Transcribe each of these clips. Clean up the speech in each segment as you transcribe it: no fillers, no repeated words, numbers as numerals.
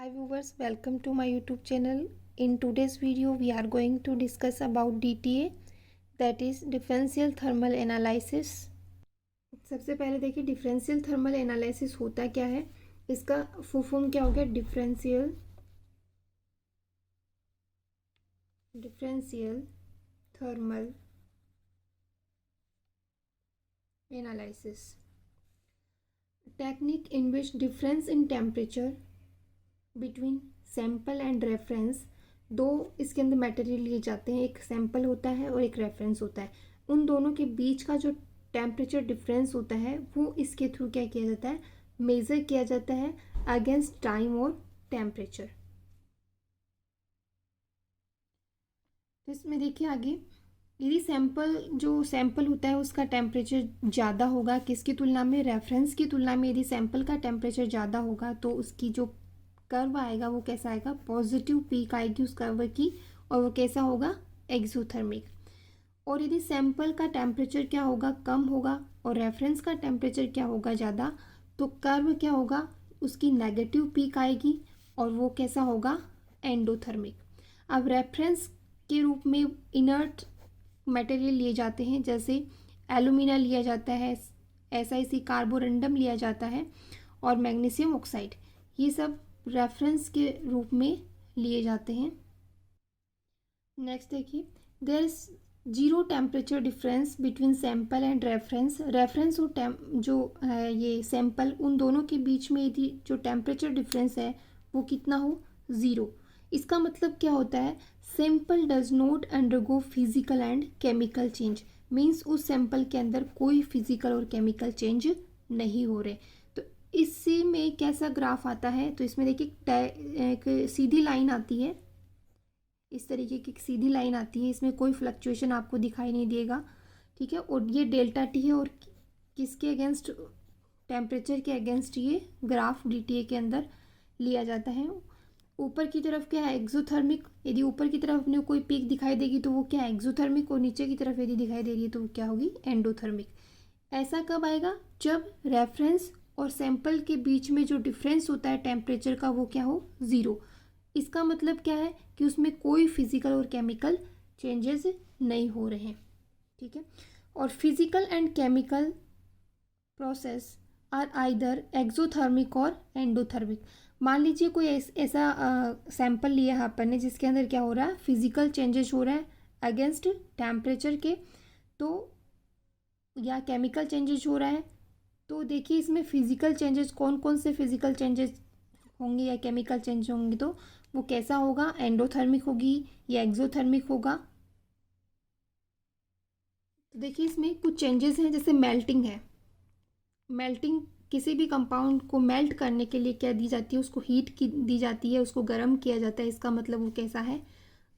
Hi viewers, welcome to my YouTube channel. In today's video, we are going to discuss about DTA, that is differential thermal analysis. सबसे पहले देखिए differential thermal analysis होता क्या है, इसका full form क्या हो गया, differential thermal analysis, technique in which difference in temperature between sample and reference, दो इसके अंदर मटेरियल लिए जाते हैं, एक सैम्पल होता है और एक रेफरेंस होता है, उन दोनों के बीच का जो टेम्परेचर डिफरेंस होता है वो इसके थ्रू क्या किया जाता है, मेज़र किया जाता है अगेंस्ट टाइम और टेम्परेचर। तो इसमें देखिए आगे, यदि सैम्पल होता है उसका टेम्परेचर ज़्यादा होगा किसकी तुलना में, रेफरेंस की तुलना में, यदि सैम्पल का टेम्परेचर ज़्यादा होगा तो उसकी जो कर्व आएगा वो कैसा आएगा, पॉजिटिव पीक आएगी उस कर्व की, और वो कैसा होगा, एक्सोथर्मिक। और यदि सैंपल का टेम्परेचर क्या होगा, कम होगा, और रेफरेंस का टेम्परेचर क्या होगा, ज़्यादा, तो कर्व क्या होगा, उसकी नेगेटिव पीक आएगी और वो कैसा होगा, एंडोथर्मिक। अब रेफरेंस के रूप में इनर्ट मटेरियल लिए जाते हैं, जैसे एल्यूमिना लिया जाता है, SiC कार्बोरंडम लिया जाता है, और मैग्नीशियम ऑक्साइड, ये सब रेफरेंस के रूप में लिए जाते हैं। नेक्स्ट देखिए, there is zero temperature difference between sample and reference और जो है ये सैंपल, उन दोनों के बीच में यदि जो टेम्परेचर डिफरेंस है वो कितना हो, ज़ीरो। इसका मतलब क्या होता है, sample does not undergo physical and chemical change, means उस सैंपल के अंदर कोई फिजिकल और केमिकल चेंज नहीं हो रहे। तो इससे में कैसा ग्राफ आता है, तो इसमें देखिए एक सीधी लाइन आती है, इस तरीके की सीधी लाइन आती है, इसमें कोई फ्लक्चुएशन आपको दिखाई नहीं देगा, ठीक है। और ये डेल्टा टी है, और किसके अगेंस्ट, टेम्परेचर के अगेंस्ट ये ग्राफ DTA के अंदर लिया जाता है। ऊपर की तरफ क्या है, एक्सोथर्मिक, यदि ऊपर की तरफ अपने कोई पीक दिखाई देगी तो वो क्या है, एक्सोथर्मिक, और नीचे की तरफ यदि दिखाई दे रही है तो वो क्या होगी, एंडोथर्मिक। ऐसा कब आएगा, जब रेफरेंस और सैंपल के बीच में जो डिफरेंस होता है टेम्परेचर का वो क्या हो, ज़ीरो। इसका मतलब क्या है कि उसमें कोई फिजिकल और केमिकल चेंजेस नहीं हो रहे हैं, ठीक है। और physical and chemical process are either exothermic और एंडोथर्मिक। मान लीजिए कोई ऐसा सैंपल लिया है अपन ने जिसके अंदर क्या हो रहा है, फिजिकल चेंजेस हो रहा है अगेंस्ट टेम्परेचर के, तो या केमिकल चेंजेस हो रहा है, तो देखिए इसमें फिजिकल चेंजेस कौन कौन से फिजिकल चेंजेस होंगे या केमिकल चेंज होंगे, तो वो कैसा होगा, एंडोथर्मिक होगी या एक्सोथर्मिक होगा। तो देखिए इसमें कुछ चेंजेस हैं, जैसे मेल्टिंग है, मेल्टिंग किसी भी कंपाउंड को मेल्ट करने के लिए क्या दी जाती है, उसको हीट की दी जाती है, उसको गर्म किया जाता है, इसका मतलब वो कैसा है,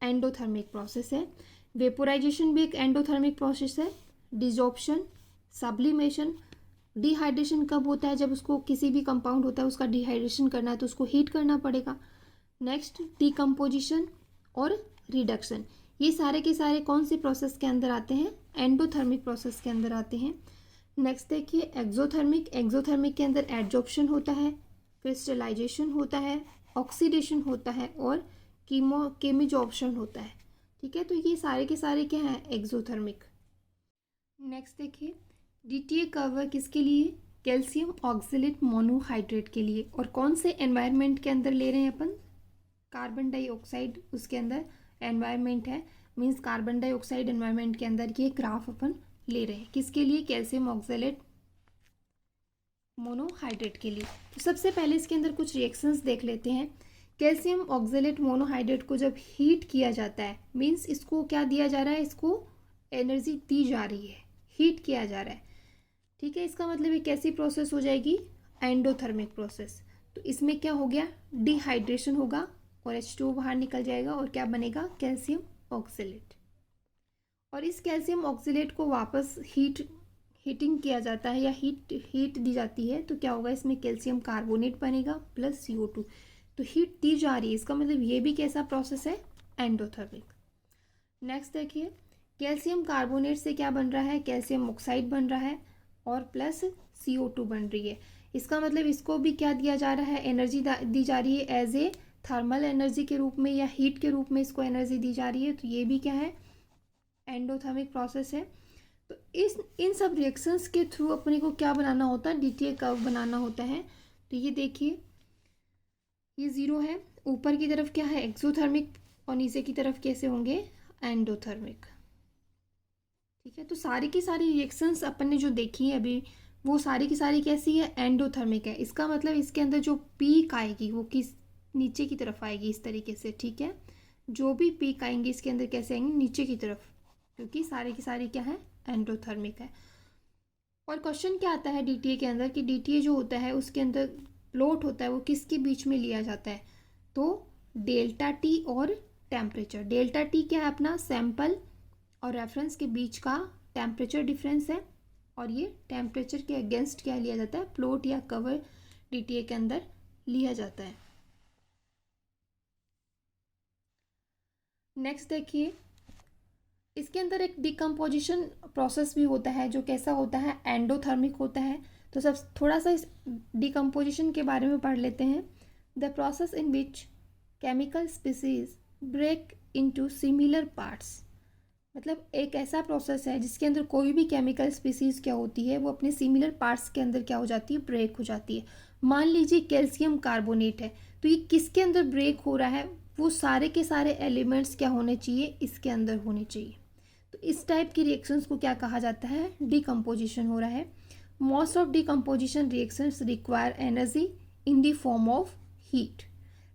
एंडोथर्मिक प्रोसेस है। वेपोराइजेशन भी एक एंडोथर्मिक प्रोसेस है। डिजॉर्प्शन, सब्लिमेशन, डिहाइड्रेशन कब होता है, जब उसको किसी भी कंपाउंड होता है उसका डिहाइड्रेशन करना है तो उसको हीट करना पड़ेगा। नेक्स्ट डिकम्पोजिशन और रिडक्शन, ये सारे के सारे कौन से प्रोसेस के अंदर आते हैं, एंडोथर्मिक प्रोसेस के अंदर आते हैं। नेक्स्ट देखिए एक्सोथर्मिक के अंदर एडजॉर्प्शन होता है, क्रिस्टलाइजेशन होता है, ऑक्सीडेशन होता है, और केमिजॉर्प्शन होता है, ठीक है। तो ये सारे के सारे क्या हैं, एक्सोथर्मिक। नेक्स्ट देखिए, DTA कर्व किसके लिए, कैल्शियम ऑक्सलेट मोनोहाइड्रेट के लिए, और कौन से एनवायरनमेंट के अंदर ले रहे हैं अपन, कार्बन डाइऑक्साइड उसके अंदर एनवायरनमेंट है, मीन्स कार्बन डाइऑक्साइड एनवायरनमेंट के अंदर ये ग्राफ अपन ले रहे हैं, किसके लिए, कैल्शियम ऑक्सलेट मोनोहाइड्रेट के लिए। तो सबसे पहले इसके अंदर कुछ रिएक्शंस देख लेते हैं। कैल्शियम ऑक्सलेट मोनोहाइड्रेट को जब हीट किया जाता है, मीन्स इसको क्या दिया जा रहा है, इसको एनर्जी दी जा रही है, हीट किया जा रहा है, ठीक है। इसका मतलब ये कैसी प्रोसेस हो जाएगी, एंडोथर्मिक प्रोसेस। तो इसमें क्या हो गया, डिहाइड्रेशन होगा और H2O बाहर निकल जाएगा, और क्या बनेगा, कैल्शियम ऑक्सलेट। और इस कैल्शियम ऑक्सलेट को वापस हीटिंग किया जाता है या हीट दी जाती है, तो क्या होगा, इसमें कैल्शियम कार्बोनेट बनेगा प्लस CO2। तो हीट दी जा रही है, इसका मतलब ये भी कैसा प्रोसेस है, एंडोथर्मिक। नेक्स्ट देखिए, कैल्शियम कार्बोनेट से क्या बन रहा है, कैल्शियम ऑक्साइड बन रहा है, और प्लस CO2 बन रही है। इसका मतलब इसको भी क्या दिया जा रहा है, एनर्जी दी जा रही है एज ए थर्मल एनर्जी के रूप में या हीट के रूप में इसको एनर्जी दी जा रही है। तो ये भी क्या है, एंडोथर्मिक प्रोसेस है। तो इस इन सब रिएक्शंस के थ्रू अपने को क्या बनाना होता है, डीटीए कर्व बनाना होता है। तो ये देखिए, ये ज़ीरो है, ऊपर की तरफ क्या है एक्सोथर्मिक और नीचे की तरफ कैसे होंगे एंडोथर्मिक। ठीक है, तो सारी की सारी रिएक्शंस अपन ने जो देखी है अभी, वो सारी की सारी कैसी है, एंडोथर्मिक है। इसका मतलब इसके अंदर जो पीक आएगी वो किस नीचे की तरफ आएगी इस तरीके से। ठीक है, जो भी पीक आएंगे इसके अंदर कैसे आएंगे, नीचे की तरफ, क्योंकि सारी की सारी क्या है, एंडोथर्मिक है। और क्वेश्चन क्या आता है डीटीए के अंदर कि डीटीए जो होता है उसके अंदर प्लॉट होता है वो किसके बीच में लिया जाता है, तो डेल्टा टी और टेम्परेचर। डेल्टा टी क्या है, अपना सैंपल और रेफरेंस के बीच का टेम्परेचर डिफरेंस है, और ये टेम्परेचर के अगेंस्ट क्या लिया जाता है, प्लॉट या कवर डीटीए के अंदर लिया जाता है। नेक्स्ट देखिए, इसके अंदर एक डिकम्पोजिशन प्रोसेस भी होता है जो कैसा होता है, एंडोथर्मिक होता है। तो सब थोड़ा सा इस डिकम्पोजिशन के बारे में पढ़ लेते हैं। The process in which chemical species break into similar parts, मतलब एक ऐसा प्रोसेस है जिसके अंदर कोई भी केमिकल स्पीसीज क्या होती है, वो अपने सिमिलर पार्ट्स के अंदर क्या हो जाती है, ब्रेक हो जाती है। मान लीजिए कैल्शियम कार्बोनेट है, तो ये किसके अंदर ब्रेक हो रहा है, वो सारे के सारे एलिमेंट्स क्या होने चाहिए, इसके अंदर होने चाहिए। तो इस टाइप की रिएक्शंस को क्या कहा जाता है, डिकम्पोजिशन हो रहा है। Most of decomposition reactions require energy in the form of heat,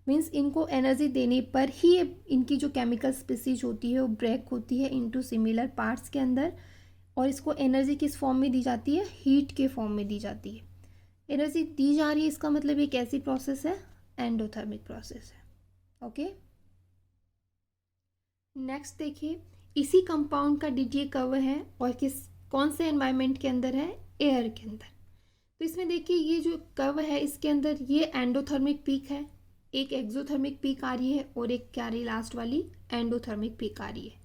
means इनको एनर्जी देने पर ही इनकी जो केमिकल स्पीसीज होती है वो ब्रेक होती है इनटू सिमिलर पार्ट्स के अंदर, और इसको एनर्जी किस फॉर्म में दी जाती है, हीट के फॉर्म में दी जाती है। एनर्जी दी जा रही है, इसका मतलब एक ऐसी प्रोसेस है, एंडोथर्मिक प्रोसेस है। ओके, नेक्स्ट देखिए, इसी कंपाउंड का डीटीए कर्व है और कौन से एनवायरनमेंट के अंदर है, एयर के अंदर। तो इसमें देखिए ये जो कर्व है इसके अंदर ये एंडोथर्मिक पीक है, एक एक्सोथर्मिक पीक आ रही है और एक क्या आ रही है, लास्ट वाली एंडोथर्मिक पीक आ रही है।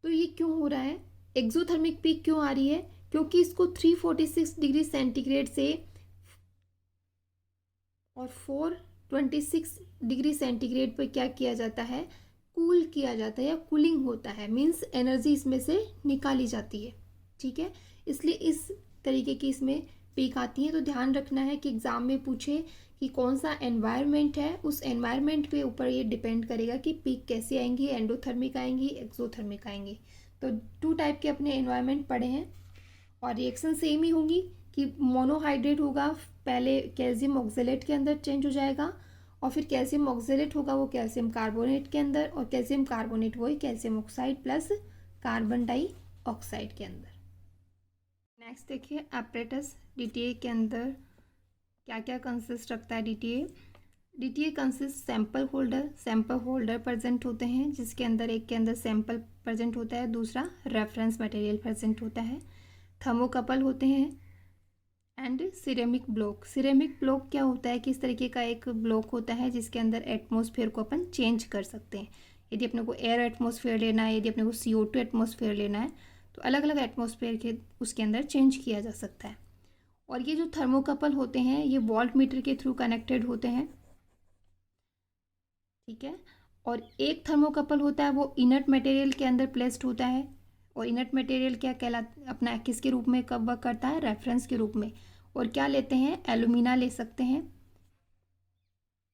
तो ये क्यों हो रहा है, एक्सोथर्मिक पीक क्यों आ रही है, क्योंकि इसको 346 डिग्री सेंटीग्रेड से और 426 डिग्री सेंटीग्रेड पर क्या किया जाता है, कूल किया जाता है या कूलिंग होता है, मीन्स एनर्जी इसमें से निकाली जाती है। ठीक है, इसलिए इस तरीके की इसमें पीक आती है। तो ध्यान रखना है कि एग्ज़ाम में पूछे कि कौन सा एनवायरनमेंट है, उस एनवायरनमेंट पे ऊपर ये डिपेंड करेगा कि पीक कैसे आएंगी, एंडोथर्मिक आएंगी, एक्सोथर्मिक आएंगी। तो 2 टाइप के अपने एनवायरनमेंट पढ़े हैं और रिएक्शन सेम ही होंगी कि मोनोहाइड्रेट होगा, पहले कैल्शियम ऑक्जेलेट के अंदर चेंज हो जाएगा और फिर कैल्शियम ऑक्जेलेट होगा वो कैल्शियम कार्बोनेट के अंदर, और कैल्शियम कार्बोनेट वही calcium oxide plus carbon dioxide के अंदर। नेक्स्ट देखिए, एपरेटस डीटीए के अंदर क्या क्या कंसिस्ट रखता है DTA. DTA consist sample holder present होते हैं जिसके अंदर एक के अंदर सैंपल प्रेजेंट होता है, दूसरा रेफरेंस मटेरियल प्रेजेंट होता है। थर्मोकपल होते हैं and ceramic block. Ceramic block क्या होता है कि इस तरीके का एक ब्लॉक होता है जिसके अंदर एटमॉस्फेयर को अपन चेंज कर सकते हैं। यदि अपने को एयर एटमॉस्फेयर लेना है, यदि अपने को CO2 एटमॉस्फेयर लेना है, तो अलग अलग एटमॉस्फेयर के उसके अंदर चेंज किया जा सकता है। और ये जो थर्मोकपल होते हैं ये वोल्ट मीटर के थ्रू कनेक्टेड होते हैं। ठीक है, और एक थर्मोकपल होता है वो इनर्ट मटेरियल के अंदर प्लेस्ड होता है, और इनर्ट मटेरियल क्या कहलाता अपना किसके रूप में कब वर्क करता है, रेफरेंस के रूप में। और क्या लेते हैं, एलुमिना ले सकते हैं,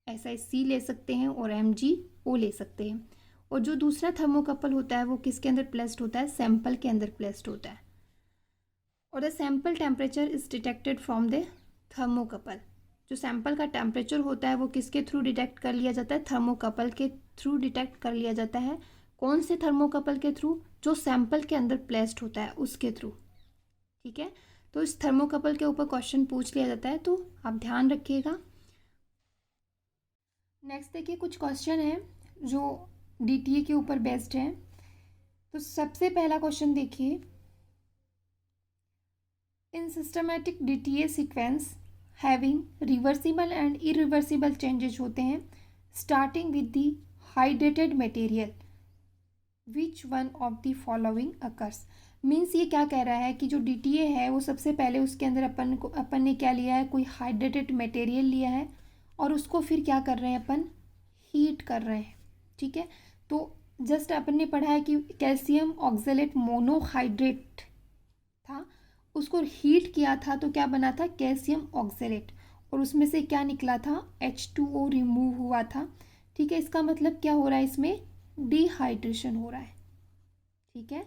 SiC ले सकते हैं और MgO ले सकते हैं। और जो दूसरा थर्मोकपल होता है वो किसके अंदर प्लेस्ड होता है, सैंपल के अंदर प्लेस्ड होता है। और the sample temperature is detected from the thermocouple. जो सैंपल का टेम्परेचर होता है वो किसके थ्रू डिटेक्ट कर लिया जाता है, थर्मोकपल के थ्रू डिटेक्ट कर लिया जाता है। कौन से थर्मोकपल के थ्रू, जो सैंपल के अंदर प्लेस्ड होता है उसके थ्रू। ठीक है, तो इस थर्मोकपल के ऊपर क्वेश्चन पूछ लिया जाता है, तो आप ध्यान रखिएगा। नेक्स्ट देखिए, कुछ क्वेश्चन है जो डीटीए के ऊपर बेस्ड है। तो सबसे पहला क्वेश्चन देखिए, इन systematic DTA sequence having reversible and irreversible changes होते हैं starting with the hydrated material, which one of the following occurs. Means ये क्या कह रहा है कि जो DTA है वो सबसे पहले उसके अंदर अपन ने क्या लिया है, कोई हाइड्रेटेड मटेरियल लिया है और उसको फिर क्या कर रहे हैं अपन, हीट कर रहे हैं। ठीक है, तो जस्ट अपन ने पढ़ा है कि कैल्शियम ऑक्जेलेट मोनोहाइड्रेट था, उसको हीट किया था तो क्या बना था, कैल्शियम ऑक्जेलेट, और उसमें से क्या निकला था, H2O रिमूव हुआ था। ठीक है, इसका मतलब क्या हो रहा है, इसमें डिहाइड्रेशन हो रहा है। ठीक है,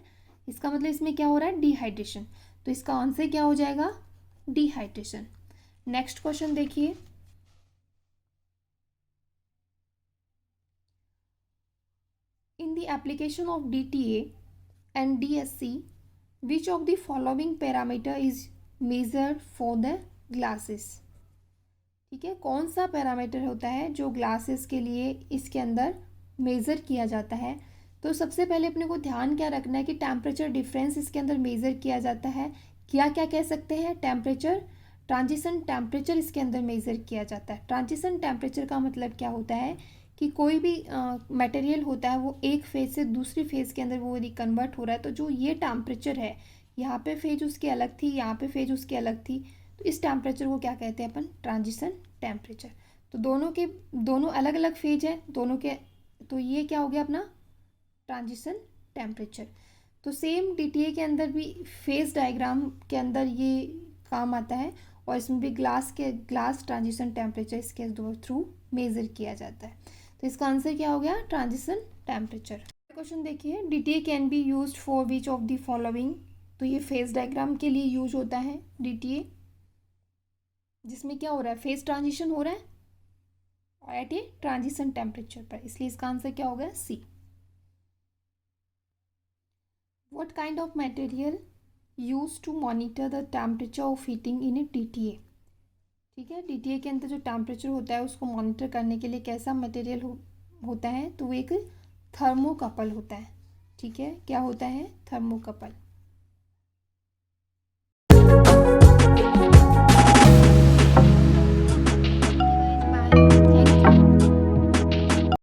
इसका मतलब इसमें क्या हो रहा है, डिहाइड्रेशन। तो इसका आंसर क्या हो जाएगा, डिहाइड्रेशन। नेक्स्ट क्वेश्चन देखिए, in the application of DTA and DSC which of the following parameter is measured for the glasses। ठीक है, कौन सा पैरामीटर होता है जो ग्लासेस के लिए इसके अंदर मेज़र किया जाता है। तो सबसे पहले अपने को ध्यान क्या रखना है कि टेम्परेचर डिफरेंस इसके अंदर मेज़र किया जाता है। क्या क्या कह सकते हैं, टेम्परेचर, ट्रांजिशन टेम्परेचर इसके अंदर मेज़र किया जाता है। ट्रांजिशन टेम्परेचर का मतलब क्या होता है कि कोई भी मटेरियल होता है वो एक फेज से दूसरी फेज के अंदर वो यदि कन्वर्ट हो रहा है, तो जो ये टेम्परेचर है, यहाँ पे फेज उसकी अलग थी, यहाँ पे फेज उसकी अलग थी, तो इस टेम्परेचर को क्या कहते हैं अपन, ट्रांजिशन टेम्परेचर। तो दोनों अलग अलग फेज है दोनों के, तो ये क्या हो गया अपना ट्रांजिशन टेम्परेचर। तो सेम DTA के अंदर भी फेज डायग्राम के अंदर ये काम आता है, और इसमें भी ग्लास ट्रांजिशन टेम्परेचर इसके थ्रू मेज़र किया जाता है। तो इसका आंसर क्या हो गया, ट्रांजिशन टेम्परेचर। क्वेश्चन देखिए, DTA can be used for which of the following. तो ये फेज डायग्राम के लिए यूज होता है DTA, जिसमें क्या हो रहा है, फेज ट्रांजिशन हो रहा है और एट ए ट्रांजिशन टेम्परेचर पर, इसलिए इसका आंसर क्या हो गया, C। What kind of material use to monitor the temperature of heating in a DTA। ठीक है, DTA के अंदर जो टेम्परेचर होता है उसको मॉनिटर करने के लिए कैसा मटेरियल होता है, तो वो एक थर्मोकपल होता है। ठीक है, क्या होता है, थर्मोकपल।